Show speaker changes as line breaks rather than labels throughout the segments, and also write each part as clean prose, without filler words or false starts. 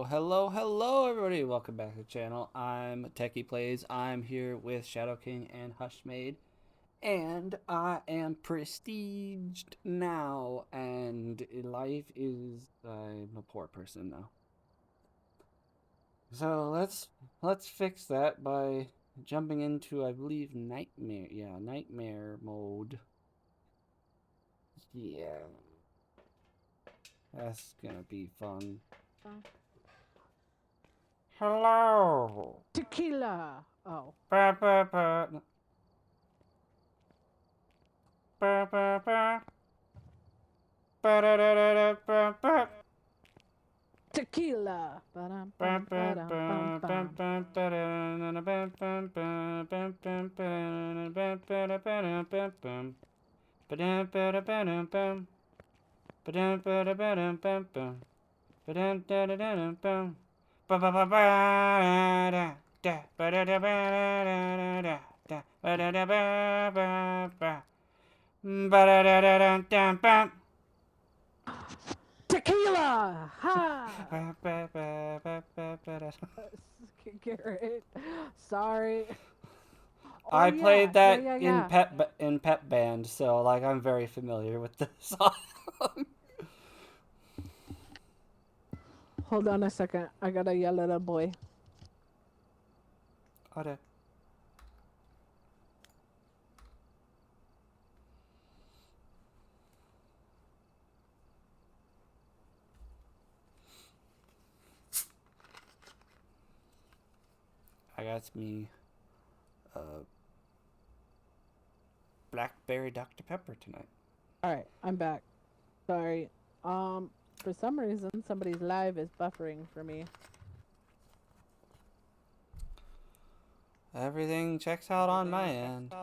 Hello, everybody. Welcome back to the channel. I'm TechyPlayz. I'm here with Shadow King and Hushmaid, and I am prestiged now. And life is I'm a poor person now. So let's fix that by jumping into, I believe, nightmare. Yeah, nightmare mode. Yeah, that's gonna be fun. Hello.
Tequila. Oh.
Ba, ba, ba. Ba, ba, ba. Ba-da-da-da-da-ba-ba.
Tequila. Ba-dum,
Bam,
bum,
bam,
ba-dum, bum,
bam, bam,
bum.
bam, ba-da-da-da-da, bam, bam, bam, bam, bam, ba-da-da-da, bam, ba-da-ba-da, bam, bam. Ba-dam, ba-da-ba-dam, bam. Ba-dam, ba-da-ba-dam, bam, bam. Ba-dam, da-da-da-dam, bam. Ba-ba-ba-ba-da, da, ba-da-da-ba-da-da-da, da, ba-da-da-ba-ba-ba. Ba-da-da-da-dam, dam, bam.
Tequila. Ha.
Ba-ba-ba-ba-ba-ba-da.
Garrett. Sorry. Oh
I
yeah.
played
Yeah.
that
Yeah.
in
Yeah.
Pep Band, so like I'm very familiar with the song.
Hold on a second. I gotta yell at a boy.
Okay. I got me blackberry Dr Pepper tonight.
All right. I'm back. Sorry. For some reason, somebody's live is buffering for me.
Everything checks out on my end.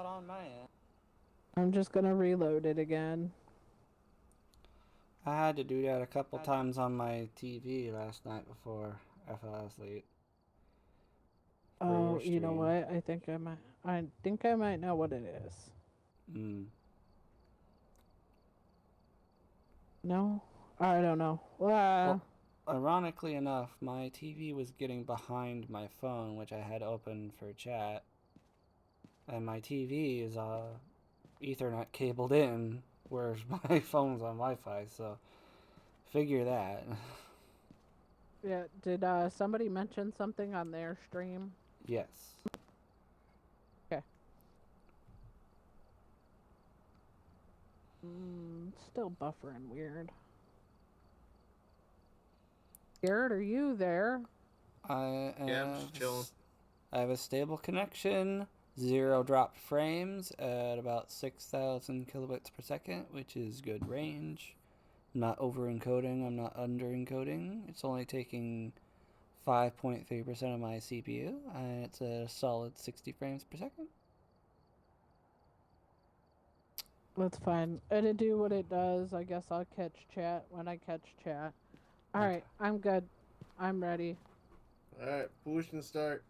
I'm just gonna reload it again.
I had to do that a couple times on my TV last night before I fell asleep for your
Oh, you know
stream.
what? I think I might. I think I might know what it is.
Mm.
No, I don't know.
Well, ironically enough, my TV was getting behind my phone, which I had open for chat, and my TV is Ethernet cabled in, whereas my phone's on Wi-Fi. So figure that.
Yeah, did somebody mention something on their stream?
Yes.
Okay. Still buffering weird. Garrett, are you there?
I
Yeah, I'm
am.
just chilling.
I have a stable connection. Zero dropped frames at about 6,000 kilobits per second, which is good range. I'm not over encoding. I'm not under encoding. It's only taking 5.3% of my CPU, and it's a solid 60 frames per second.
That's fine. It'll do what it does. I guess I'll catch chat when I catch chat. Alright,
Okay.
I'm good. I'm ready.
Alright, push and start.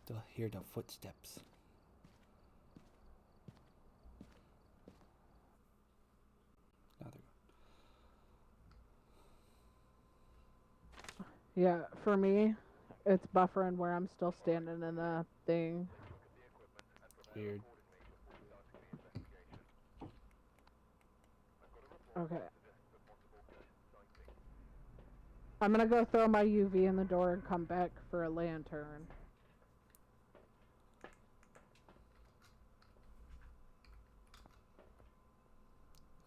Still hear the footsteps. Now
Yeah, for me, it's buffering where I'm still standing in the thing.
weird.
Okay. I'm gonna go throw my UV in the door and come back for a lantern.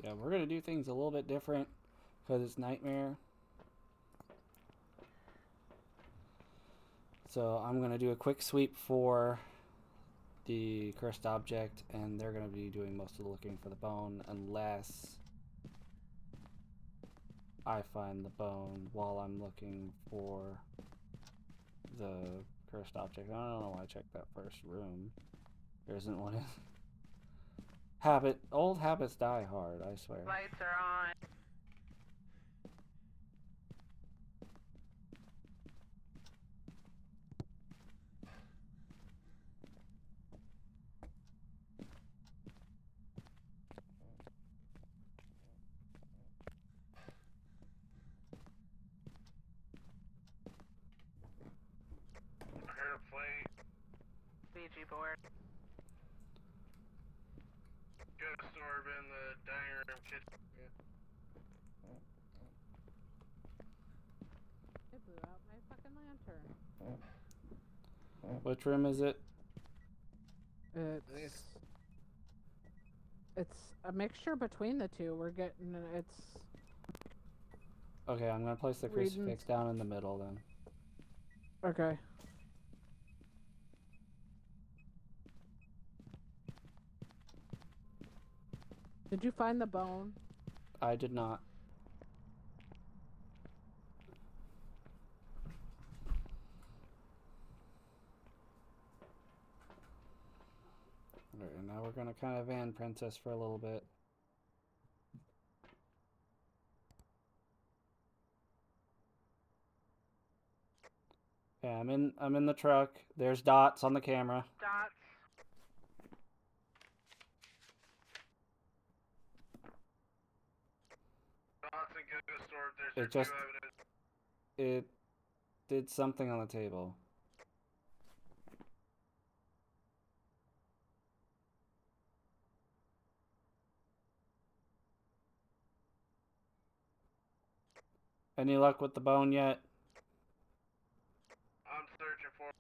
Yeah, we're gonna do things a little bit different because it's Nightmare. So I'm gonna do a quick sweep for the cursed object, and they're gonna be doing most of the looking for the bone, unless I find the bone while I'm looking for the cursed object. I don't know why I checked that first room. There isn't one in. Old habits die hard, I swear.
Lights are on. Ouija board.
Ghost orb in the dining room kitchen.
It blew out my fucking lantern.
Which room is it?
It's a mixture between the two. We're getting it's.
Okay, I'm gonna place the crucifix down in the middle then.
Okay. Did you find the bone?
I did not. Alright, now we're gonna kind of van Princess for a little bit. Okay, I'm in the truck. There's dots on the camera.
Dots.
Dots and ghost orb.
It
There's
just-
two evidence.
It did something on the table. Any luck with the bone yet?
I'm searching for.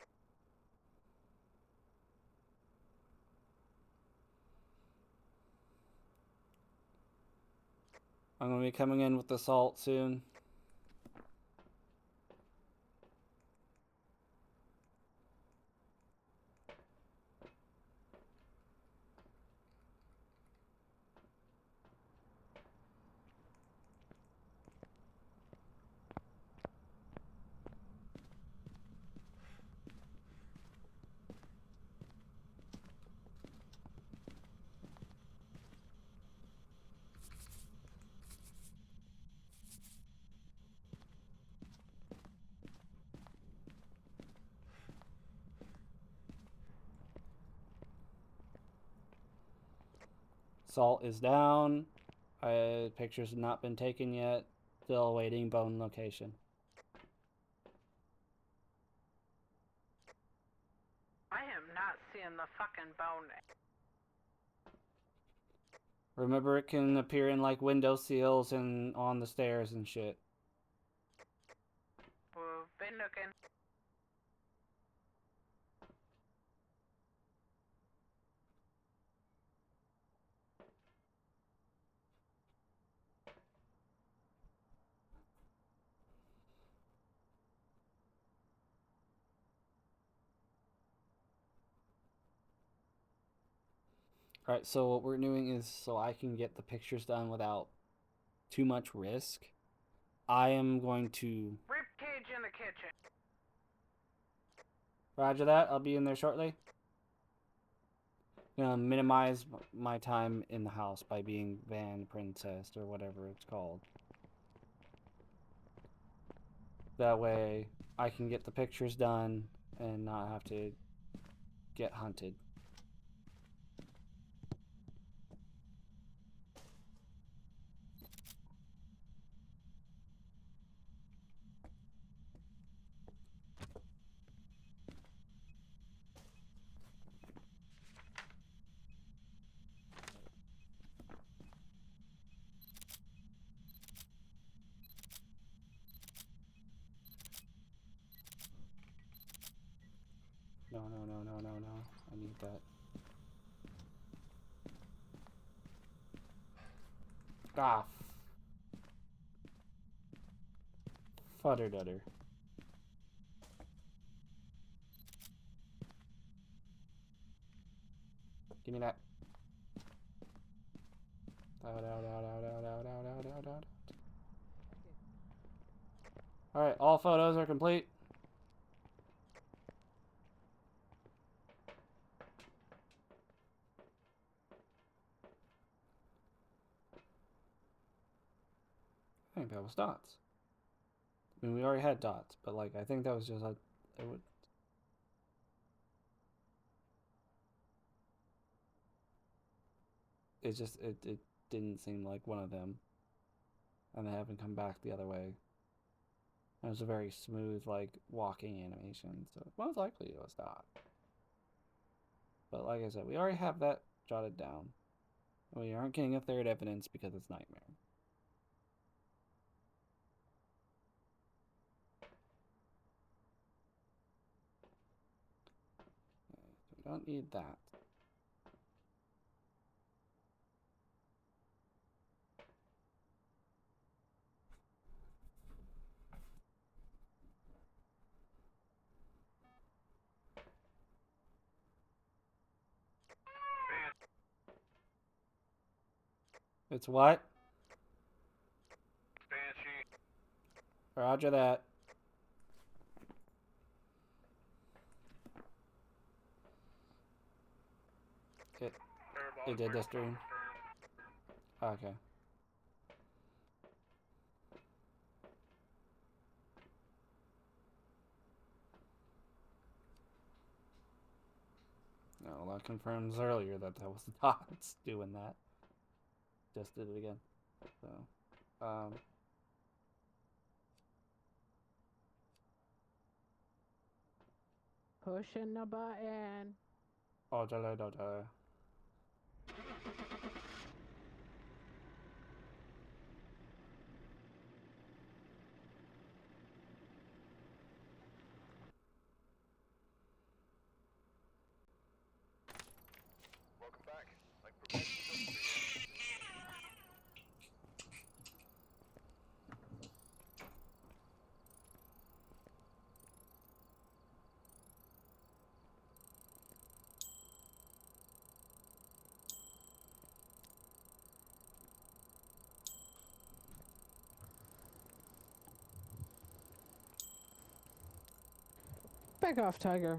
I'm gonna be coming in with the salt soon. Salt is down. Pictures have not been taken yet. Still awaiting bone location.
I am not seeing the fucking bone.
Remember, it can appear in like window seals and on the stairs and shit.
We've been looking.
Alright, so what we're doing is so I can get the pictures done without too much risk. I am going to...
Rib cage in the kitchen.
Roger that, I'll be in there shortly. Gonna minimize my time in the house by being Van Princess or whatever it's called. That way I can get the pictures done and not have to get hunted. No, no, no, no, no, no. I need that. Ah. Fudder dudder. Give me that. Alright, all photos are complete. I think that was dots. I mean, we already had dots, but like, I think that was just a... It would... It didn't seem like one of them. And they haven't come back the other way. It was a very smooth, like, walking animation, so most likely it was dot. But like I said, we already have that jotted down. We aren't getting a third evidence because it's nightmare. We don't need that. It's what?
Banshee.
Roger that. It did this stream. Okay. No, well, that confirms earlier that was not doing that. Just did it again. So,
Pushing the button.
oh,
Welcome back. I've provided some for you.
Back off, Tiger.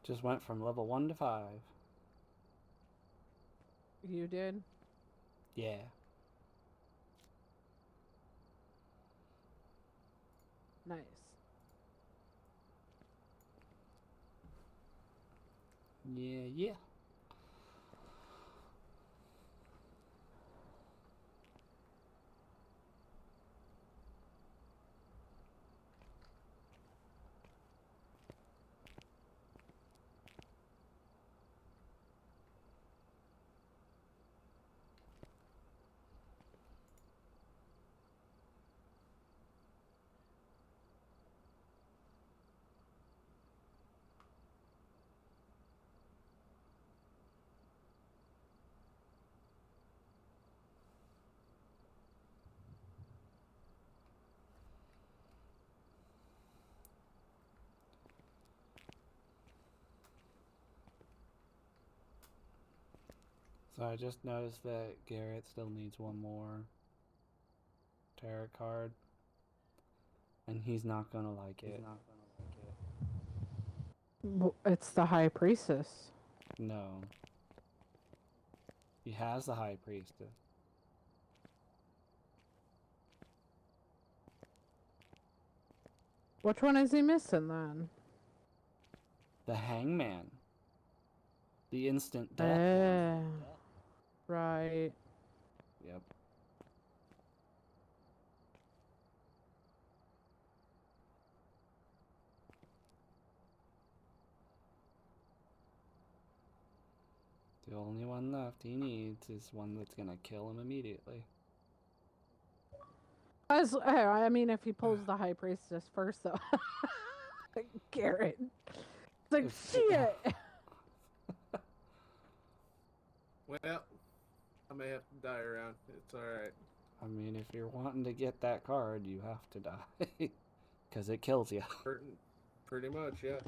just went from level 1 to 5.
You did?
Yeah.
Nice.
Yeah. So I just noticed that Garrett still needs one more tarot card. And he's not gonna like it.
It's the High Priestess.
No. He has the High Priestess.
Which one is he missing then?
The Hangman. The instant death one.
Right.
Yep. The only one left he needs is one that's gonna kill him immediately.
I mean, if he pulls the High Priestess first, though. Garrett. It's like, shit!
Well, I may have to die around. It's alright.
I mean, if you're wanting to get that card, you have to die. Because it kills you.
Pretty much, yeah.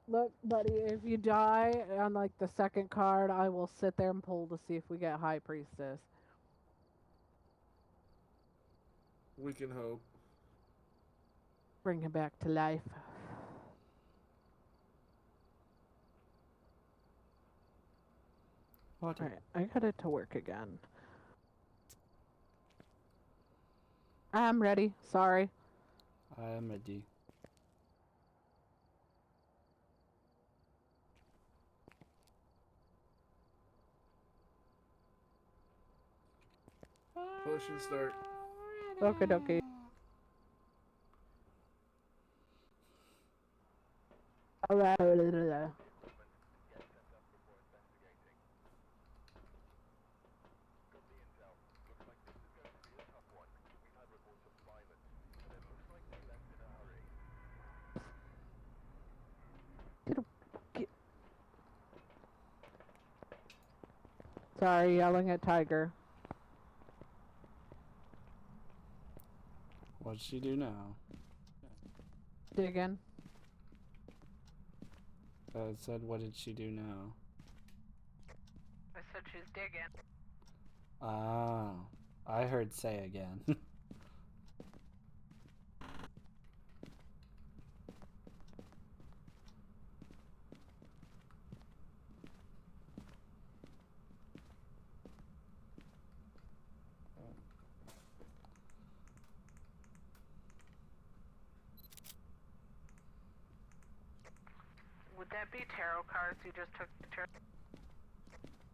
Look, buddy, if you die on, like, the second card, I will sit there and pull to see if we get High Priestess.
We can hope.
Bring him back to life. Alright, I got it to work again. I'm ready. Sorry.
I am ready.
Push and start.
Okay. Sorry, yelling at Tiger.
What'd she do now?
Digging.
I said, what did she do now?
I said she's digging.
Ah, I heard say again.
Would that be tarot cards you just took the tarot?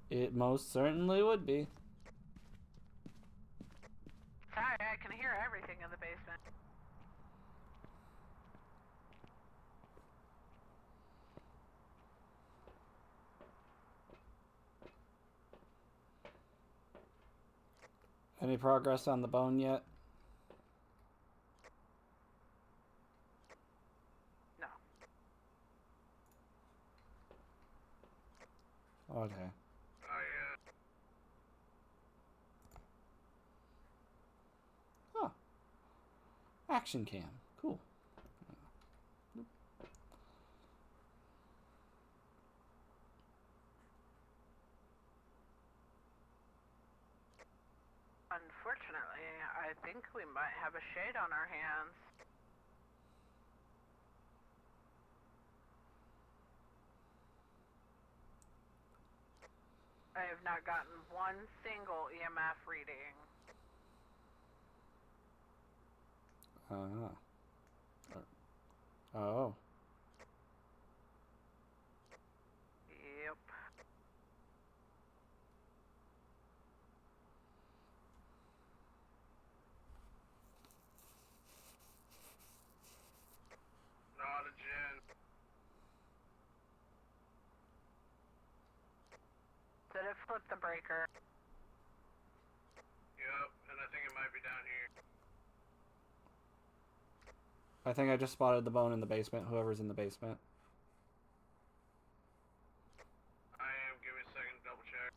It most certainly would be.
Sorry, I can hear everything in the basement.
Any progress on the bone yet?
No.
Okay. Huh. Action cam. Cool.
Unfortunately, I think we might have a shade on our hands. I have not gotten one single EMF reading.
Oh.
Yep.
Not a gen.
Did it flip the breaker?
Yep, and I think it might be down here.
I think I just spotted the bone in the basement, whoever's in the basement.
I am. Give me a second to double check.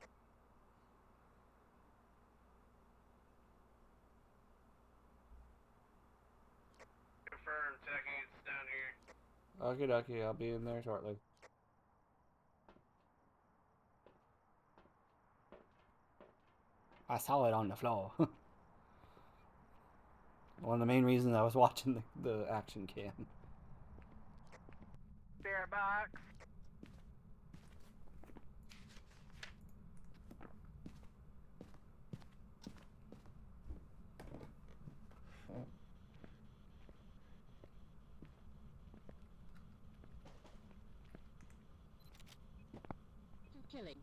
Confirm, Techy, it's down here.
Okie dokie, I'll be in there shortly. I saw it on the floor. One of the main reasons I was watching the action cam.
Spirit box.
Killing.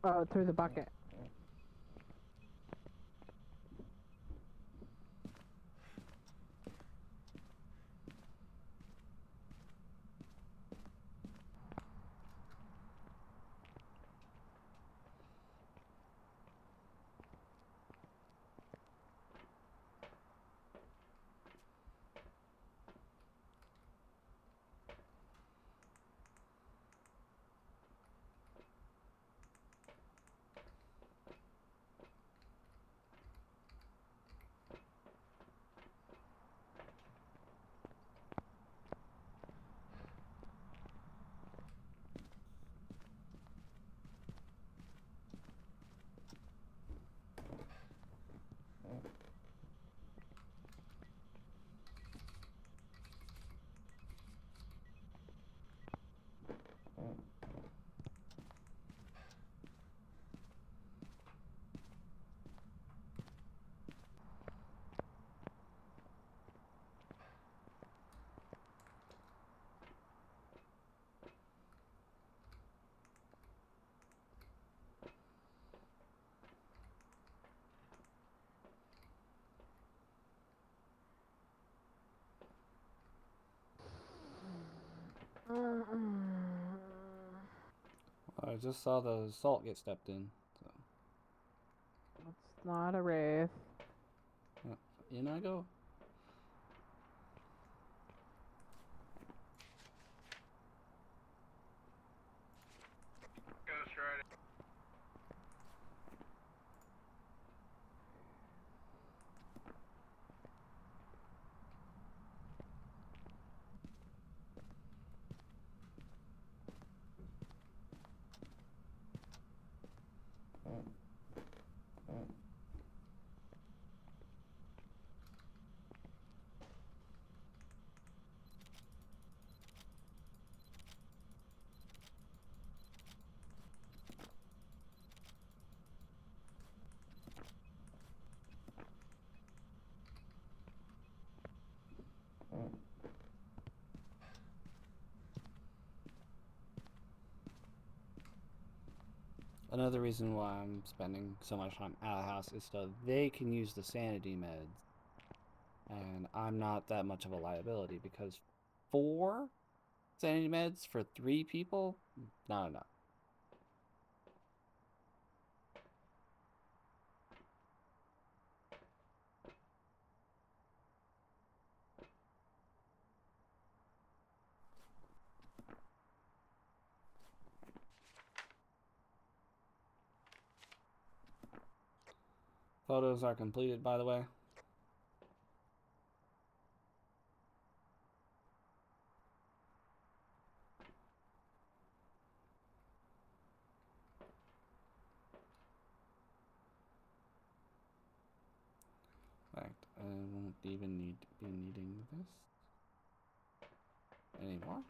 Oh, through the bucket.
I just saw the salt get stepped in. So
It's not a wraith.
in I go.
Ghost riding.
Another reason why I'm spending so much time out of the house is so they can use the sanity meds. And I'm not that much of a liability because 4 sanity meds for 3 people? Not enough. Photos are completed, by the way. In fact, I won't even need to be needing this anymore.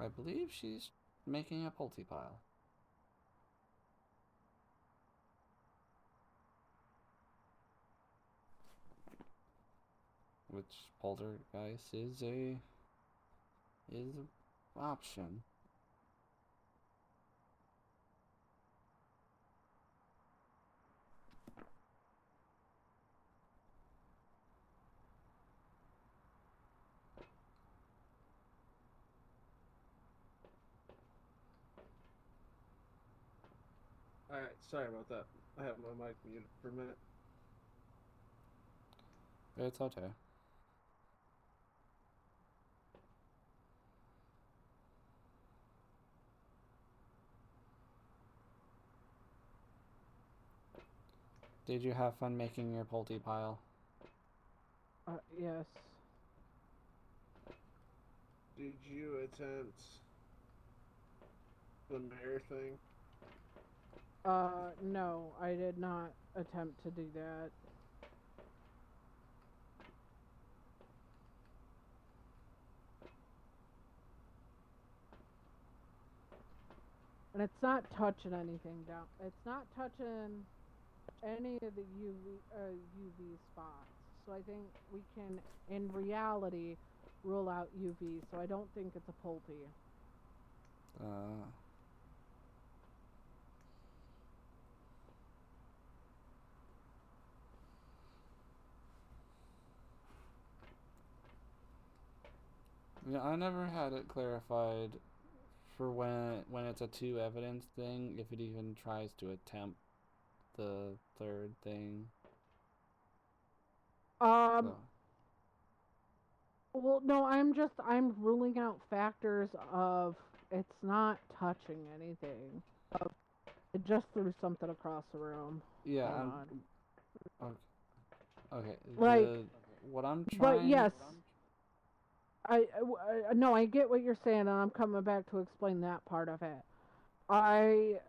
I believe she's making a pulte pile. Which poltergeist is a option.
Alright, sorry about that. I have my mic muted for a minute.
It's okay. Did you have fun making your pulte pile?
Yes.
Did you attempt the mayor thing?
No, I did not attempt to do that. And it's not touching anything down. It's not touching any of the UV spots. So I think we can, in reality, rule out UV. So I don't think it's a pulte.
Yeah, I never had it clarified for when it's a 2 evidence thing, if it even tries to attempt the 3rd thing. So.
Well, no, I'm ruling out factors of it's not touching anything. It just threw something across the room.
Yeah,
Hold on.
Okay.
Like,
What I'm
but
trying.
yes, no, I get what you're saying, and I'm coming back to explain that part of it.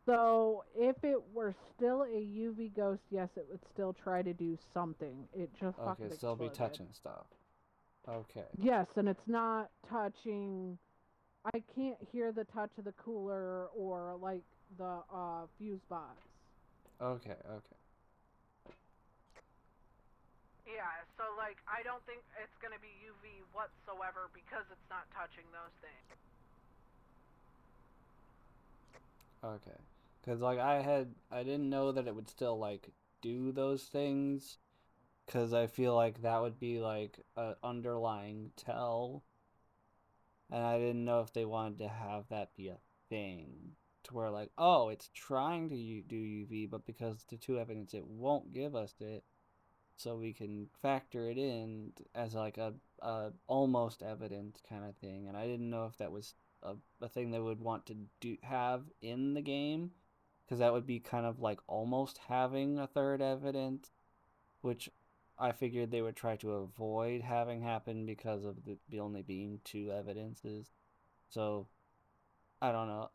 So if it were still a UV ghost, yes, it would still try to do something. It just fucking
Okay, still be
exploded.
touching stuff. Okay.
Yes, and it's not touching. I can't hear the touch of the cooler or like the fuse box.
Okay.
Yeah, so like I don't think it's gonna be UV whatsoever because it's not touching those things.
Okay. Because, like, I didn't know that it would still, like, do those things. Because I feel like that would be, like, an underlying tell. And I didn't know if they wanted to have that be a thing. To where, like, oh, it's trying to do UV, but because the two evidence, it won't give us it. So we can factor it in as, like, a almost evident kind of thing. And I didn't know if that was a thing they would want to have in the game, because that would be kind of like almost having a third evidence, which I figured they would try to avoid having happen because of the only being two evidences. So I don't know.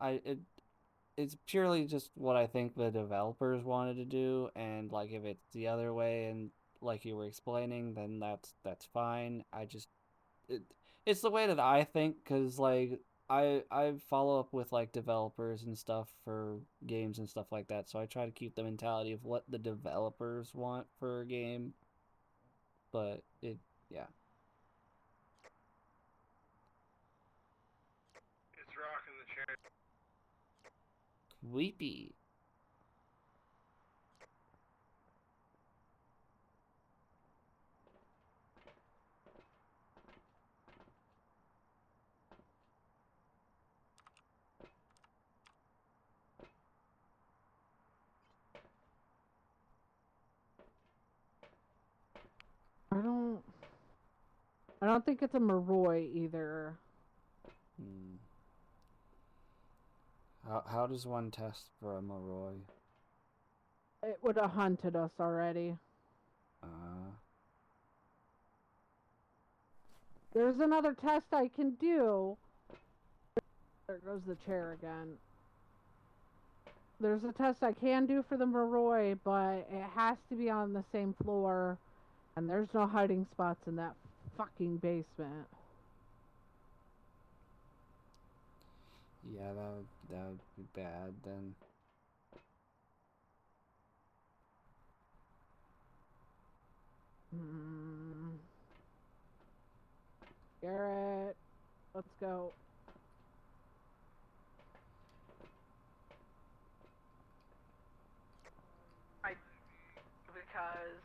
It's purely just what I think the developers wanted to do, and like if it's the other way and like you were explaining, then that's fine. It, it's the way that I think, because like I follow up with like developers and stuff for games and stuff like that, so I try to keep the mentality of what the developers want for a game. But yeah.
It's rocking the chair.
Weepy.
I don't. I don't think it's a Moroi either.
Hmm. How does one test for a Moroi?
It would have hunted us already.
Uh,
There's another test I can do. There goes the chair again. There's a test I can do for the Moroi, but it has to be on the same floor, and there's no hiding spots in that fucking basement.
yeah, that would be bad then.
Mm. Garrett, let's go. Because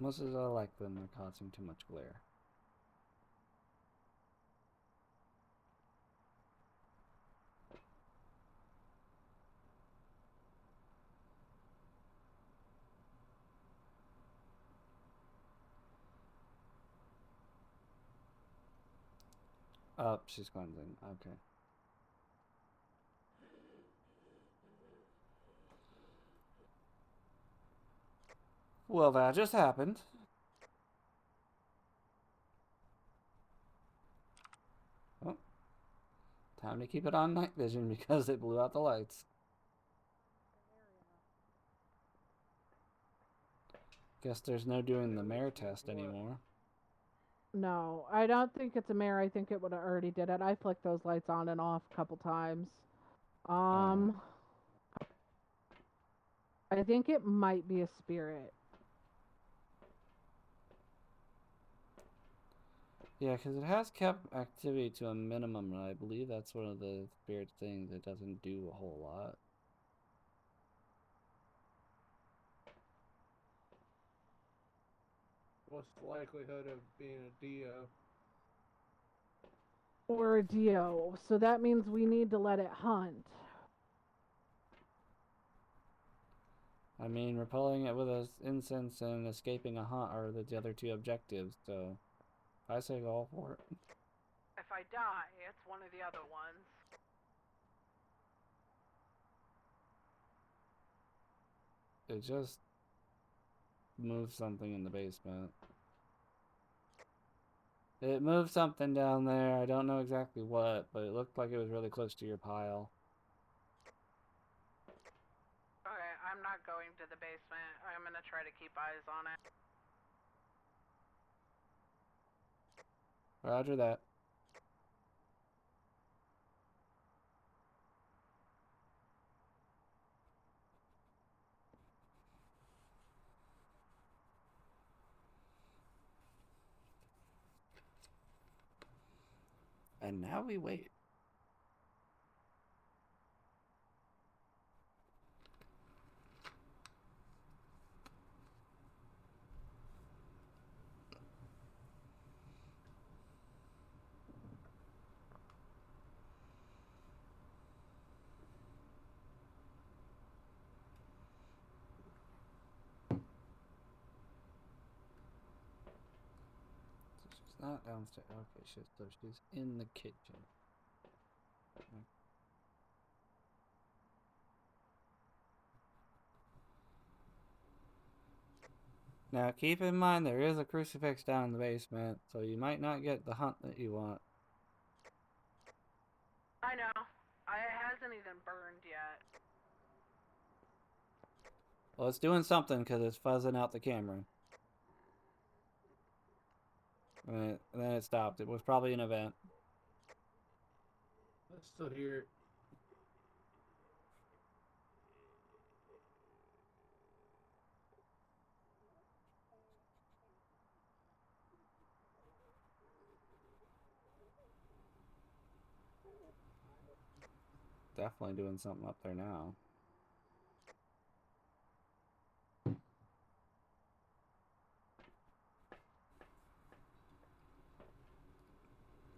Most of I like them, they're causing too much glare. Oh, she's cleansing. Okay. Well, that just happened. Oh, time to keep it on night vision because it blew out the lights. Guess there's no doing the mare test anymore.
no, I don't think it's a mare. I think it would have already did it. I flicked those lights on and off a couple times.
Alright.
I think it might be a spirit.
Yeah, because it has kept activity to a minimum, and I believe that's one of the spirit things. It doesn't do a whole lot.
What's the likelihood of being a Dio?
Or a Dio. So that means we need to let it hunt.
I mean, repelling it with an incense and escaping a hunt are the other two objectives, so I say go all for it.
If I die, it's one of the other ones.
It just moved something in the basement. It moved something down there. I don't know exactly what, but it looked like it was really close to your pile.
Okay, I I'm not going to the basement. I'm gonna try to keep eyes on it.
Roger that. And now we wait. She's not downstairs. Okay, so she's in the kitchen. Now keep in mind there is a crucifix down in the basement, so you might not get the hunt that you want.
I know. It hasn't even burned yet.
Well, it's doing something because it's fuzzing out the camera. And then it stopped. It was probably an event.
I still hear it.
Definitely doing something up there now.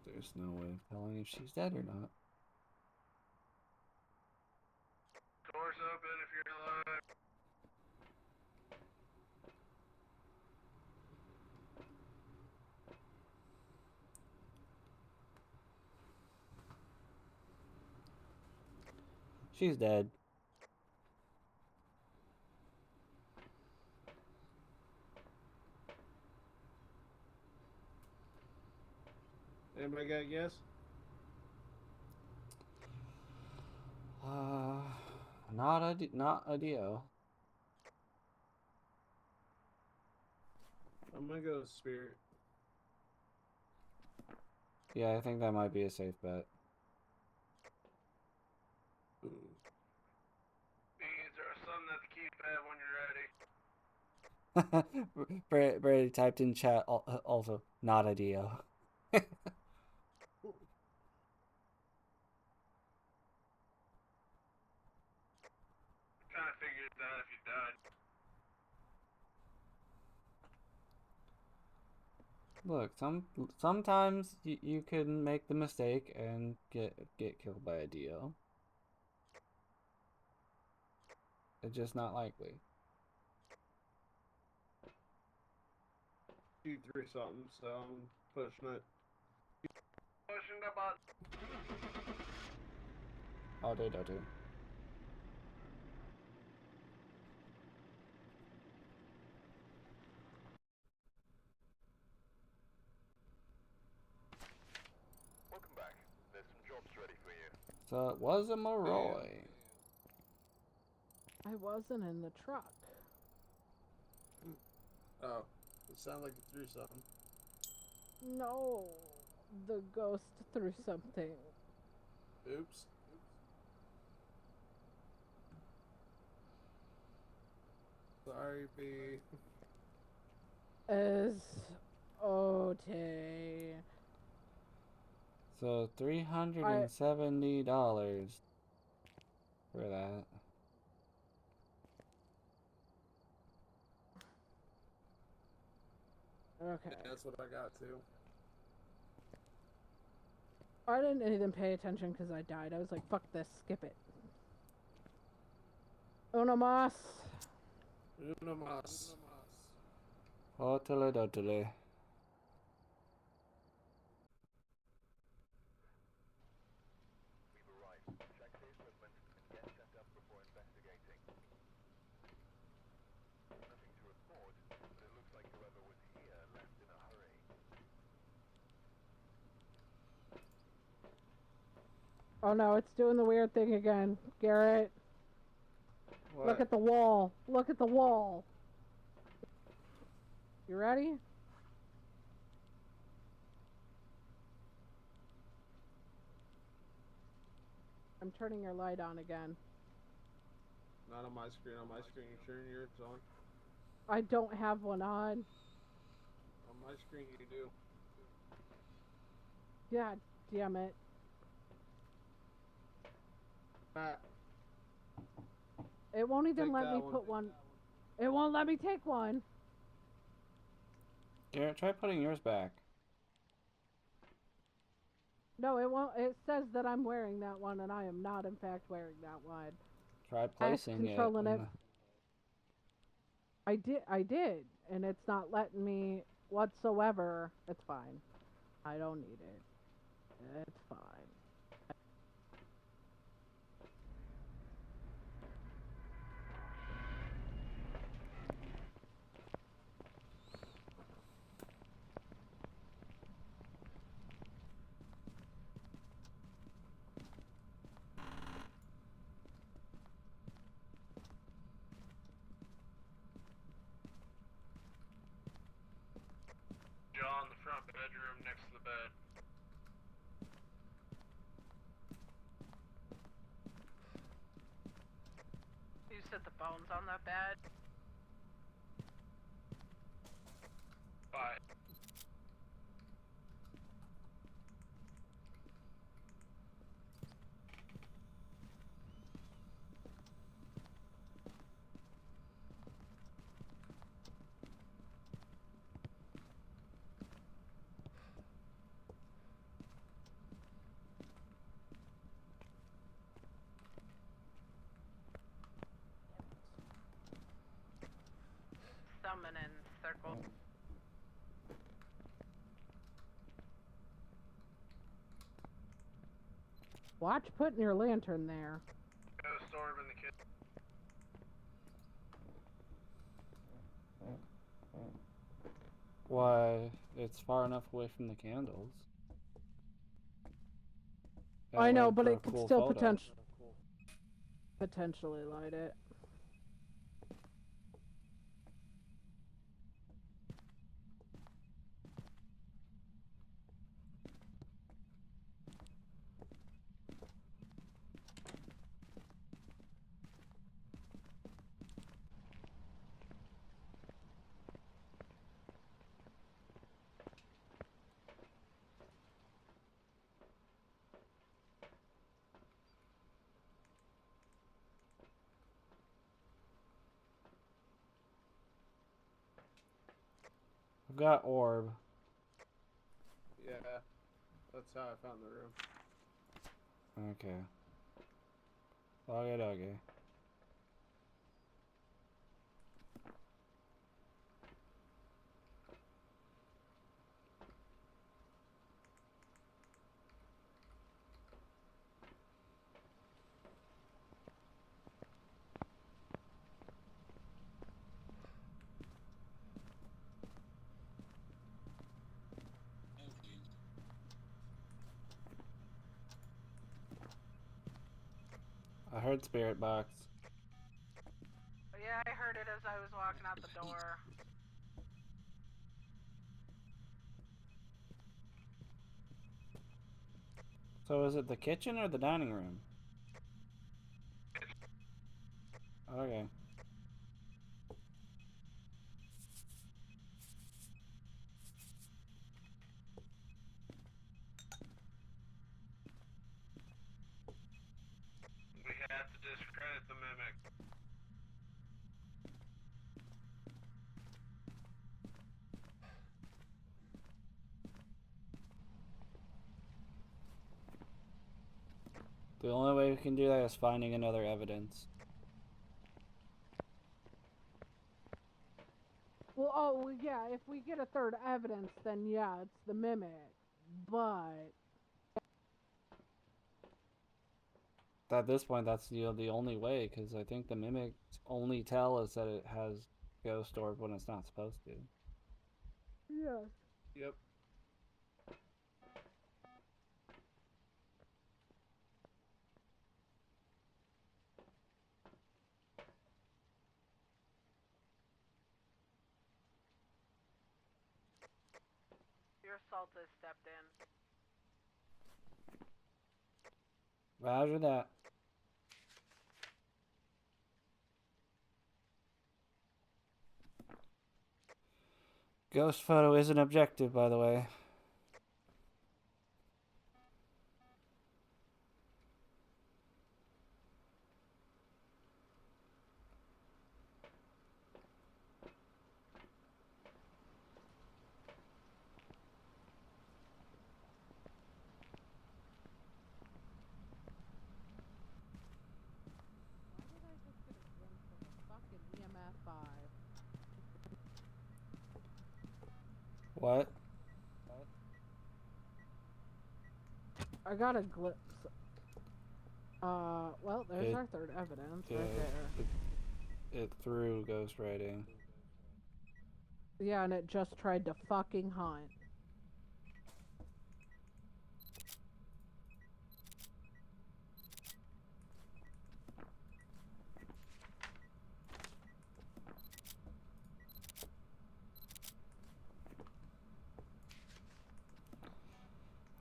There's no way of telling if she's dead or not.
Doors open if you're alive.
She's dead.
Anybody got a guess?
Not a Dio.
I'm gonna go with Spirit.
Yeah, I think that might be a safe bet.
Ooh.
Beans are something that to keep at when you're ready.
Brady typed in chat also, not a Dio.
Kind of figured that if you died.
Look, sometimes you can make the mistake and get killed by a Dio. It's just not likely.
You threw something, so I'm pushing it.
Pushing the button.
Oh, do.
Welcome back. There's some jobs ready for you.
So it was a Moroi.
I wasn't in the truck.
Oh, it sounded like you threw something.
No, the ghost threw something.
Oops. Sorry, B.
Okay.
So $370 for that.
Okay.
Yeah, that's what I got too.
I didn't even pay attention because I died. I was like, fuck this, skip it. Uno mas.
Uno mas.
Hotele dotele.
We've arrived. Check the equipment and get set up before investigating. Nothing to report, but it looks like whoever was here left in a hurry.
Oh no, it's doing the weird thing again. Garrett.
What?
Look at the wall. Look at the wall. You ready? I'm turning your light on again.
Not on my screen. On my screen, you turn yours on.
I don't have one on.
On my screen, you do.
God damn it.
Matt,
It won't even
take
let
that
me
one.
put one. It won't let me take one.
Garrett, try putting yours back.
No, it won't. It says that I'm wearing that one, and I am not, in fact, wearing that one.
Try placing it.
Controlling it.
in
I did, and it's not letting me whatsoever. It's fine. I don't need it. It's fine.
John, the front bedroom next to the bed.
You said the bones on that bed?
Bye.
Summoning circle. Watch putting your lantern there.
Ghost orb in the kitchen.
Why? It's far enough away from the candles.
I know,
went
but
for a
it could
cool
still
photo.
potentially light it.
I've got orb.
Yeah, that's how I found the room.
Okay. Doggy doggy. I heard spirit box.
Yeah, I heard it as I was walking out the door.
So is it the kitchen or the dining room? Okay.
We have to discredit the mimic.
The only way we can do that is finding another evidence.
Well, oh, yeah, if we get a third evidence, then yeah, it's the mimic. But
At this point, that's the only way, because I think the mimic's only tell is that it has ghost orb when it's not supposed to.
yeah.
Yep.
Salta stepped in.
Roger that. Ghost photo is an objective, by the way.
Why did I just get a glimpse of a fucking EMF 5?
What?
I got a glimpse. Well, there's our third evidence right there.
It threw ghost writing.
Yeah, and it just tried to fucking hunt.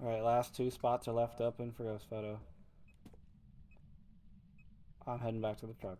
Alright, last 2 spots are left open for ghost photo. I'm heading back to the truck.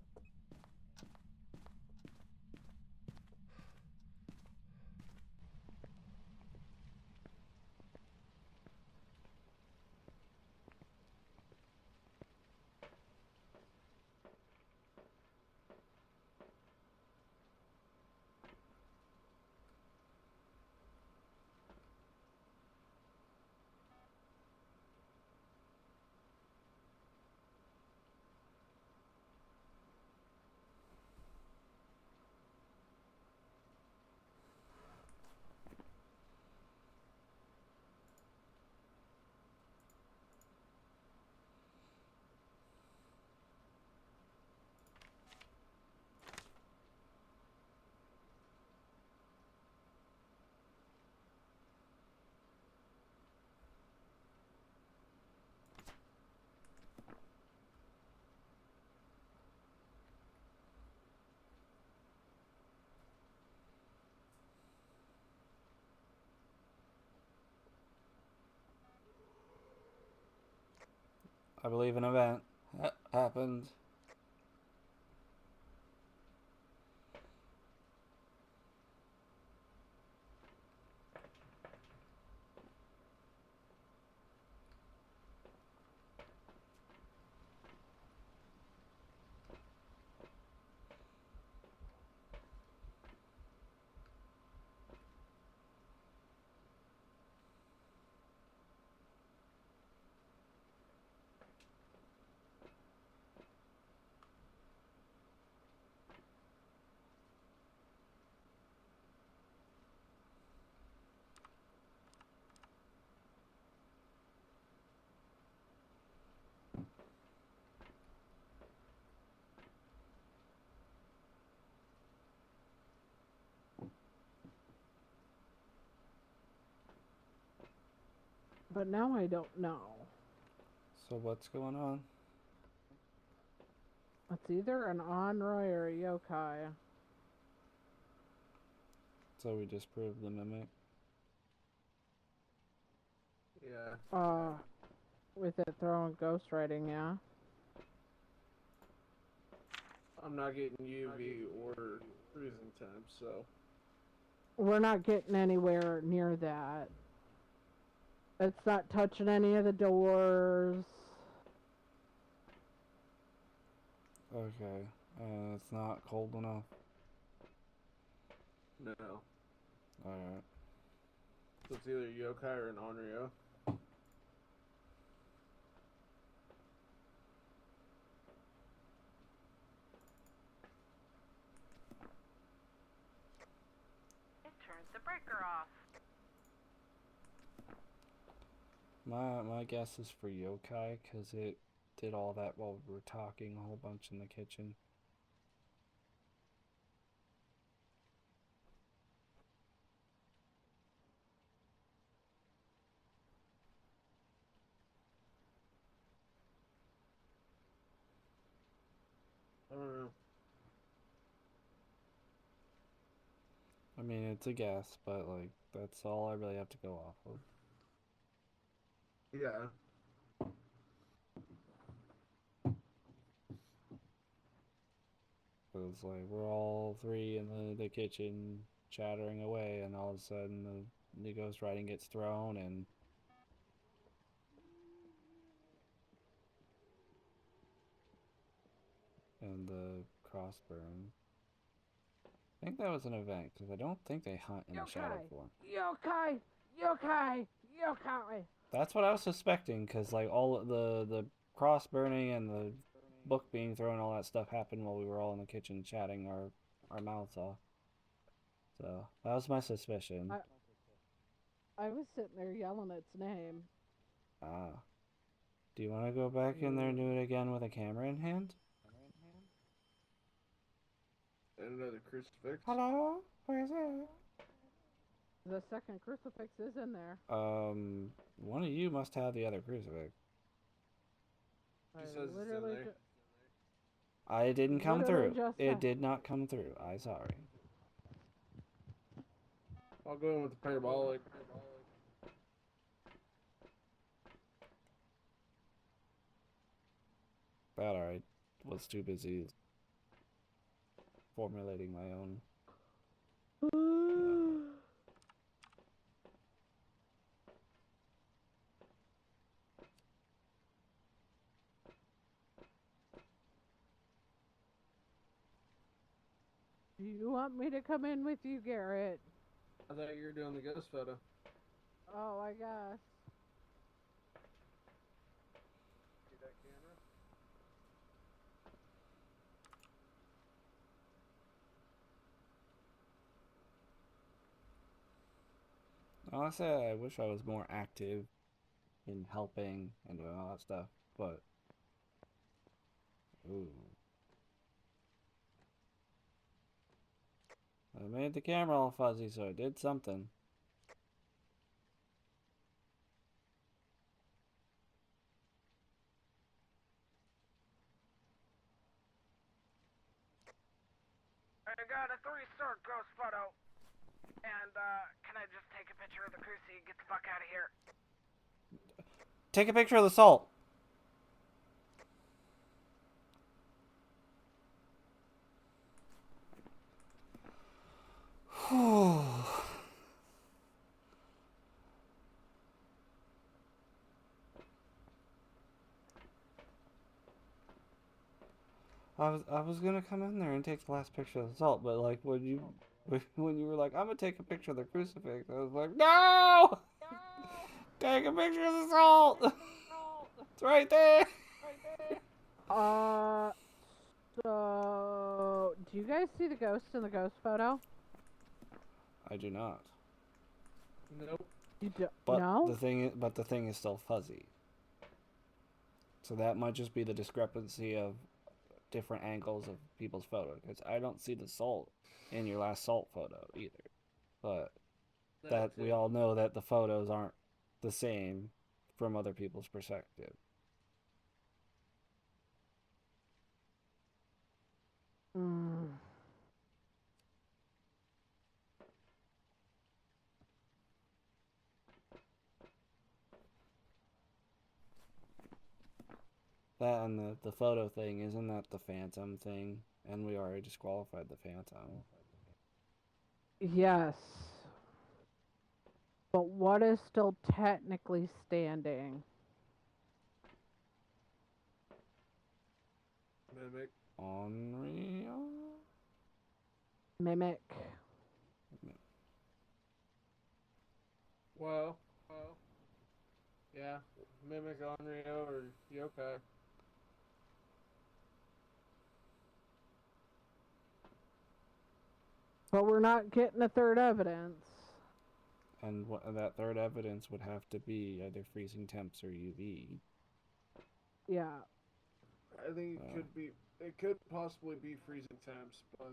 I believe an event happened.
But now I don't know.
So what's going on?
It's either an Onroy or a yokai.
So we just proved the mimic.
Yeah.
With it throwing ghostwriting, yeah.
I'm not getting UV or freezing time, so.
We're not getting anywhere near that. It's not touching any of the doors.
Okay. It's not cold enough.
No.
Alright.
So it's either yokai or an onryo.
It turned the breaker off.
My guess is for yokai, because it did all that while we were talking a whole bunch in the kitchen.
I don't know.
I mean, it's a guess, but like that's all I really have to go off of.
Yeah.
Cause like we're all three in the kitchen chattering away, and all of a sudden the ghost writing gets thrown, and the cross burn. I think that was an event because I don't think they hunt in the shadow form.
Yokai! Yokai! Yokai!
That's what I was suspecting because like all the cross burning and the book being thrown, all that stuff happened while we were all in the kitchen chatting our mouths off. So that was my suspicion.
I was sitting there yelling its name.
Ah. Do you want to go back in there and do it again with a camera in hand?
And another crucifix.
Hello? Where is it?
The second crucifix is in there.
One of you must have the other crucifix.
He says it's in there.
I didn't come
Literally
through.
just
It
said.
did not come through. I'm sorry.
I'll go in with the parabolic.
But I was too busy formulating my own.
Do you want me to come in with you, Garrett?
I thought you were doing the ghost photo.
Oh, I guess.
See that camera?
Honestly, I wish I was more active in helping and doing all that stuff, but ooh. I made the camera all fuzzy, so I did something.
I got a 3-star ghost photo. And, can I just take a picture of the crucifix and get the fuck out of here?
Take a picture of the salt. I was gonna come in there and take the last picture of the salt, but like when you were like, I'm gonna take a picture of the crucifix, I was like, no! Take a picture of the salt! It's right there!
So do you guys see the ghost in the ghost photo?
I do not.
Nope.
You do
But
no?
the thing is still fuzzy. So that might just be the discrepancy of different angles of people's photos. Because I don't see the salt in your last salt photo either. But that we all know that the photos aren't the same from other people's perspective.
Mm.
That and the photo thing, isn't that the phantom thing? And we already disqualified the phantom.
Yes. But what is still technically standing?
Mimic.
Onryo?
Mimic.
Well. Yeah. Mimic, Onryo, or Yokai.
But we're not getting a third evidence.
And that third evidence would have to be either freezing temps or UV.
Yeah.
I think it could be. It could possibly be freezing temps, but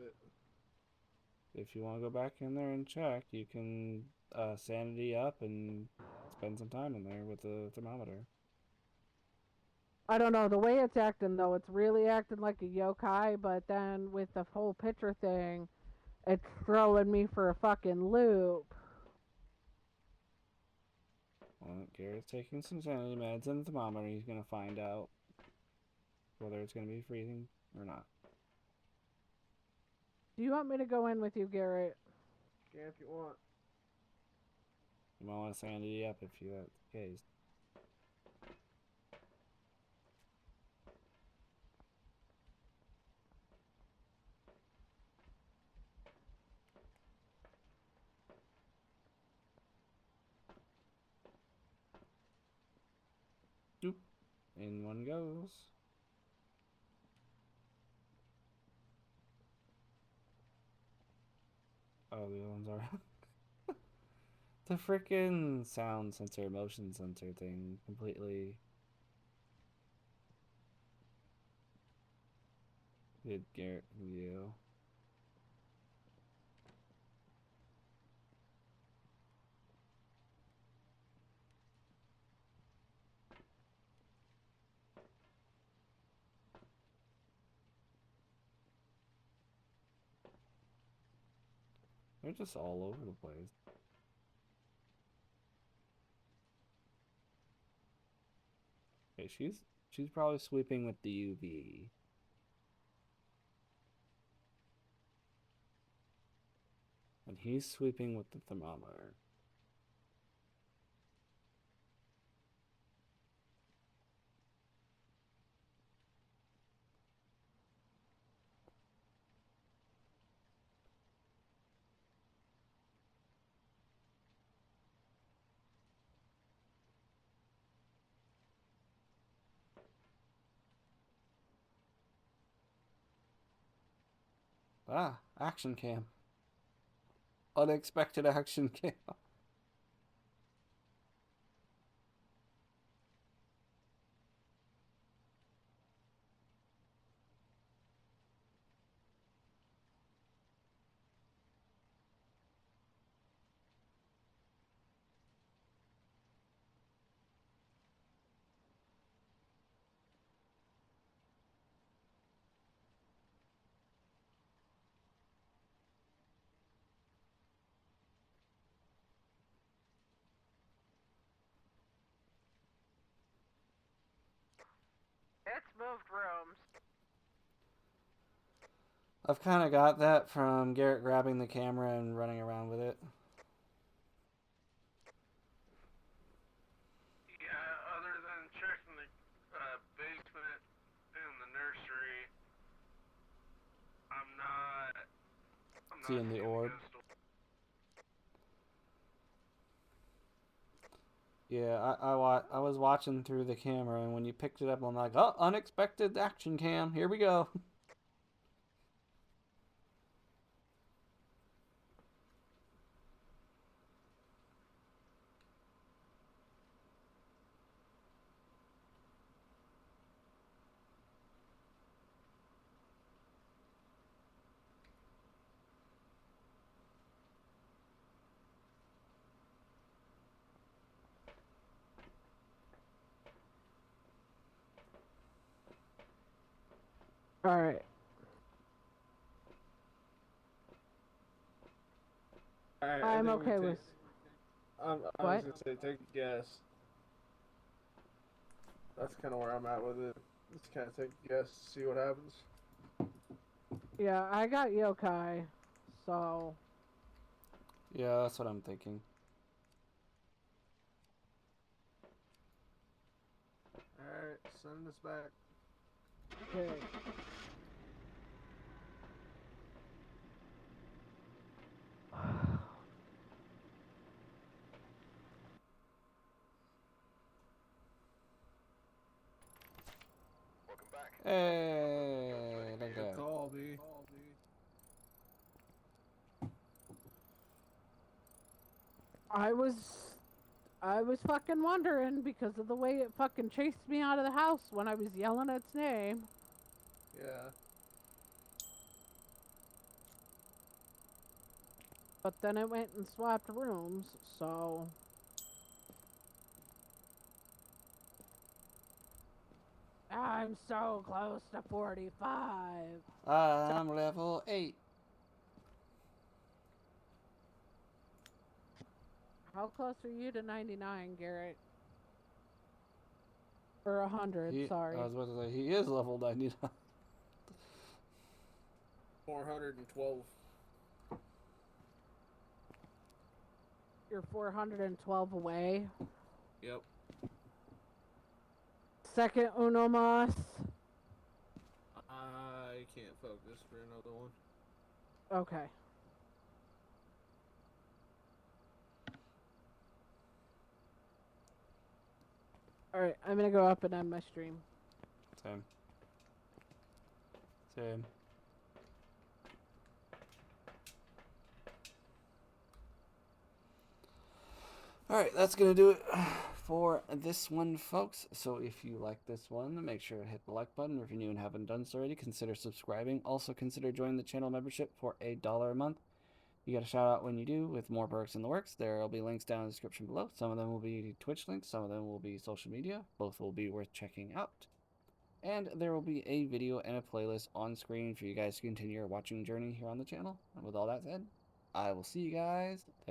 If you want to go back in there and check, you can sanity up and spend some time in there with the thermometer.
I don't know, the way it's acting though, it's really acting like a yokai, but then with the whole picture thing, It's throwing me for a fucking loop.
Well, Garrett's taking some sanity meds and the thermometer. He's gonna find out whether it's gonna be freezing or not.
Do you want me to go in with you, Garrett?
Yeah, if you want.
You might want to sanity up if that's the case. Doop. In one goes. Oh, the other ones are. The freaking sound sensor, motion sensor thing completely did Garrett you. They're just all over the place. Okay, she's probably sweeping with the UV. And he's sweeping with the thermometer. Ah, action cam. Unexpected action cam.
It's moved rooms.
I've kind of got that from Garrett grabbing the camera and running around with it.
Yeah, other than checking the basement and the nursery, I'm not
Seeing the orb. Yeah, I was watching through the camera, and when you picked it up, I'm like, oh, unexpected action cam. Here we go.
All right.
Alright,
I'm okay with.
I
What?
was gonna say, take a guess. That's kind of where I'm at with it. Just kind of take a guess, see what happens.
Yeah, I got yokai, so.
Yeah, that's what I'm thinking.
Alright, send this back.
Okay.
Welcome back.
Hey, look at
Good
that.
call, B.
I was fucking wondering because of the way it fucking chased me out of the house when I was yelling its name.
Yeah.
But then it went and swapped rooms, so. I'm so close to 45.
I'm level 8.
How close are you to 99, Garrett? Or 100, sorry.
I was about to say, he is level 99.
412.
You're 412 away.
Yep.
Second Uno Mas.
I can't focus for another one.
Okay. Alright, I'm gonna go up and end my stream.
Same. Same. Alright, that's going to do it for this one, folks. So if you like this one, make sure to hit the like button. If you're new and haven't done so already, consider subscribing. Also, consider joining the channel membership for $1 a month. You get a shout out when you do, with more perks in the works. There will be links down in the description below. Some of them will be Twitch links, some of them will be social media. Both will be worth checking out. And there will be a video and a playlist on screen for you guys to continue your watching journey here on the channel. And with all that said, I will see you guys there.